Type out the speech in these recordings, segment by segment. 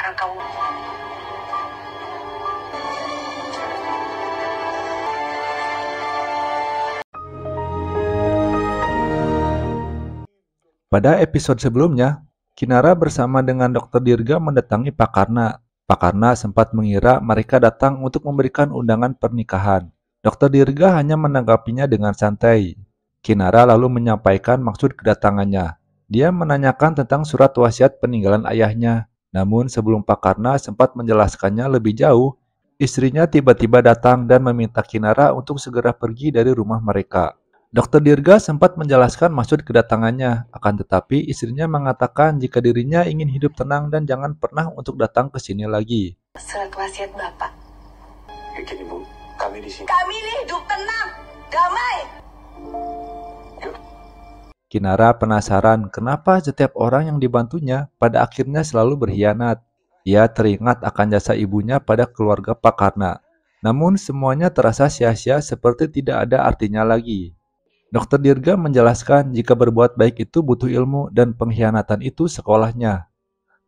sekarang kamu. Pada episode sebelumnya, Kinara bersama dengan Dr. Dirga mendatangi Pak Karna. Pak Karna sempat mengira mereka datang untuk memberikan undangan pernikahan. Dr. Dirga hanya menanggapinya dengan santai. Kinara lalu menyampaikan maksud kedatangannya. Dia menanyakan tentang surat wasiat peninggalan ayahnya. Namun sebelum Pak Karna sempat menjelaskannya lebih jauh, istrinya tiba-tiba datang dan meminta Kinara untuk segera pergi dari rumah mereka. Dr. Dirga sempat menjelaskan maksud kedatangannya, akan tetapi istrinya mengatakan jika dirinya ingin hidup tenang dan jangan pernah untuk datang ke sini lagi. Surat wasiat Bapak. Ya gini Bu, kami di sini. Kami ini hidup tenang, damai. Kinara penasaran kenapa setiap orang yang dibantunya pada akhirnya selalu berkhianat. Ia teringat akan jasa ibunya pada keluarga Pak Karna. Namun semuanya terasa sia-sia seperti tidak ada artinya lagi. Dr. Dirga menjelaskan jika berbuat baik itu butuh ilmu dan pengkhianatan itu sekolahnya.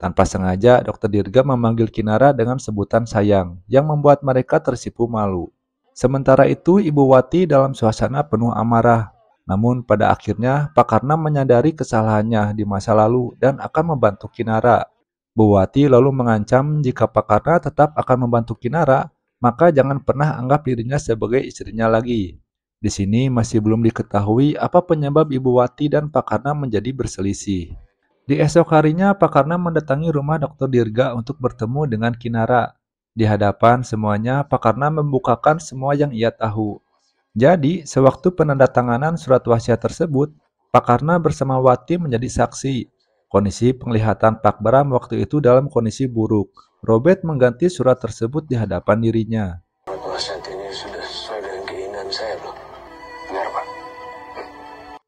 Tanpa sengaja, Dr. Dirga memanggil Kinara dengan sebutan sayang, yang membuat mereka tersipu malu. Sementara itu, Ibu Wati dalam suasana penuh amarah. Namun pada akhirnya, Pak Karna menyadari kesalahannya di masa lalu dan akan membantu Kinara. Bu Wati lalu mengancam jika Pak Karna tetap akan membantu Kinara, maka jangan pernah anggap dirinya sebagai istrinya lagi. Di sini masih belum diketahui apa penyebab Ibu Wati dan Pak Karna menjadi berselisih. Di esok harinya, Pak Karna mendatangi rumah Dr. Dirga untuk bertemu dengan Kinara. Di hadapan semuanya, Pak Karna membukakan semua yang ia tahu. Jadi, sewaktu penandatanganan surat wasiat tersebut, Pak Karna bersama Wati menjadi saksi. Kondisi penglihatan Pak Bram waktu itu dalam kondisi buruk. Robert mengganti surat tersebut di hadapan dirinya. Surat wasiat ini sudah sesuai dengan keinginan saya, Bro. Benar, Pak.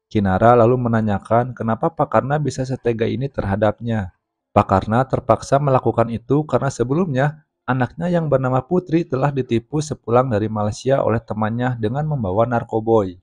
Kinara lalu menanyakan kenapa Pak Karna bisa setega ini terhadapnya. Pak Karna terpaksa melakukan itu karena sebelumnya anaknya yang bernama Putri telah ditipu sepulang dari Malaysia oleh temannya dengan membawa narkoboy.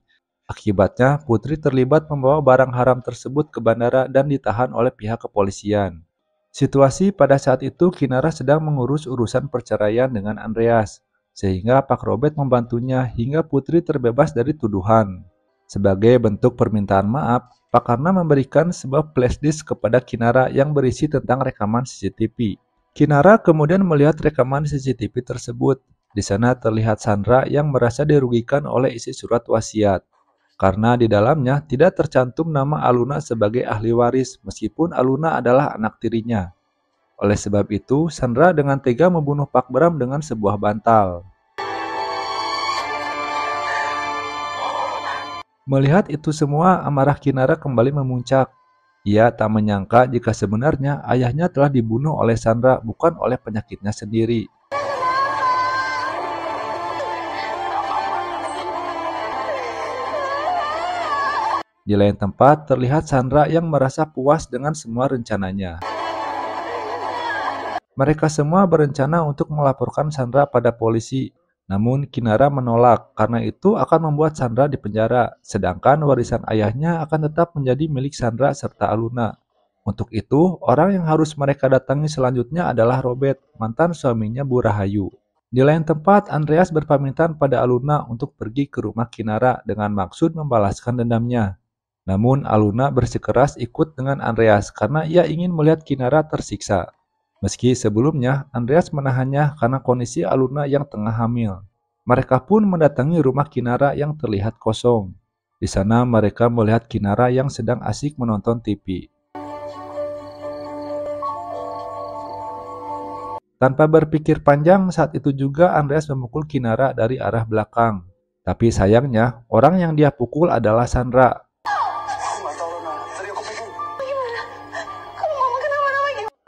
Akibatnya, Putri terlibat membawa barang haram tersebut ke bandara dan ditahan oleh pihak kepolisian. Situasi pada saat itu Kinara sedang mengurus urusan perceraian dengan Andreas, sehingga Pak Robert membantunya hingga Putri terbebas dari tuduhan. Sebagai bentuk permintaan maaf, Pak Karna memberikan sebuah flashdisk kepada Kinara yang berisi tentang rekaman CCTV. Kinara kemudian melihat rekaman CCTV tersebut. Di sana terlihat Sandra yang merasa dirugikan oleh isi surat wasiat. Karena di dalamnya tidak tercantum nama Aluna sebagai ahli waris, meskipun Aluna adalah anak tirinya. Oleh sebab itu, Sandra dengan tega membunuh Pak Bram dengan sebuah bantal. Melihat itu semua, amarah Kinara kembali memuncak. Ia tak menyangka jika sebenarnya ayahnya telah dibunuh oleh Sandra bukan oleh penyakitnya sendiri. Di lain tempat, terlihat Sandra yang merasa puas dengan semua rencananya. Mereka semua berencana untuk melaporkan Sandra pada polisi. Namun Kinara menolak karena itu akan membuat Sandra dipenjara, sedangkan warisan ayahnya akan tetap menjadi milik Sandra serta Aluna. Untuk itu, orang yang harus mereka datangi selanjutnya adalah Robert, mantan suaminya Bu Rahayu. Di lain tempat, Andreas berpamitan pada Aluna untuk pergi ke rumah Kinara dengan maksud membalaskan dendamnya. Namun Aluna bersikeras ikut dengan Andreas karena ia ingin melihat Kinara tersiksa. Meski sebelumnya Andreas menahannya karena kondisi Aluna yang tengah hamil. Mereka pun mendatangi rumah Kinara yang terlihat kosong. Di sana mereka melihat Kinara yang sedang asik menonton TV. Tanpa berpikir panjang, saat itu juga Andreas memukul Kinara dari arah belakang. Tapi sayangnya, orang yang dia pukul adalah Sandra.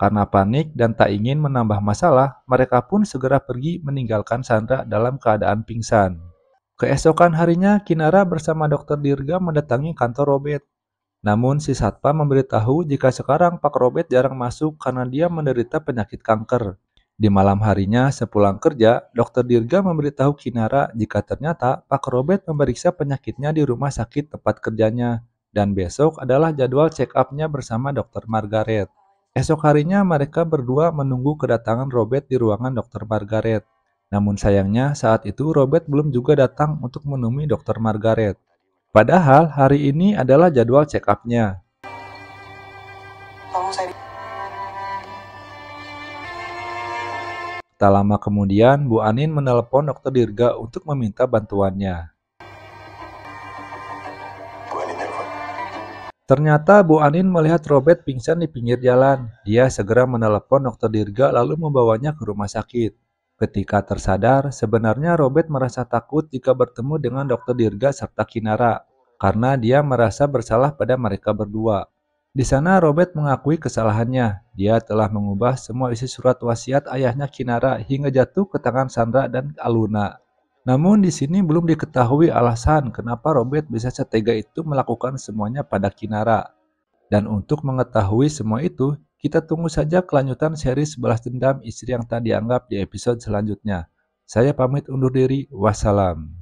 Karena panik dan tak ingin menambah masalah, mereka pun segera pergi meninggalkan Sandra dalam keadaan pingsan. Keesokan harinya, Kinara bersama Dr. Dirga mendatangi kantor Robert. Namun si satpam memberitahu jika sekarang Pak Robert jarang masuk karena dia menderita penyakit kanker. Di malam harinya, sepulang kerja, Dr. Dirga memberitahu Kinara jika ternyata Pak Robert memeriksa penyakitnya di rumah sakit tempat kerjanya, dan besok adalah jadwal check up-nya bersama Dr. Margaret. Esok harinya mereka berdua menunggu kedatangan Robert di ruangan Dr. Margaret. Namun sayangnya saat itu Robert belum juga datang untuk menemui Dr. Margaret. Padahal hari ini adalah jadwal check up-nya. Tolong saya. Tak lama kemudian, Bu Anin menelepon Dr. Dirga untuk meminta bantuannya. Bu Anin telepon. Ternyata Bu Anin melihat Robert pingsan di pinggir jalan. Dia segera menelepon Dr. Dirga lalu membawanya ke rumah sakit. Ketika tersadar, sebenarnya Robert merasa takut jika bertemu dengan Dr. Dirga serta Kinara, karena dia merasa bersalah pada mereka berdua. Di sana Robert mengakui kesalahannya. Dia telah mengubah semua isi surat wasiat ayahnya Kinara hingga jatuh ke tangan Sandra dan Aluna. Namun di sini belum diketahui alasan kenapa Robert bisa setega itu melakukan semuanya pada Kinara. Dan untuk mengetahui semua itu, kita tunggu saja kelanjutan series Balas Dendam Istri yang Tak Dianggap di episode selanjutnya. Saya pamit undur diri, wassalam.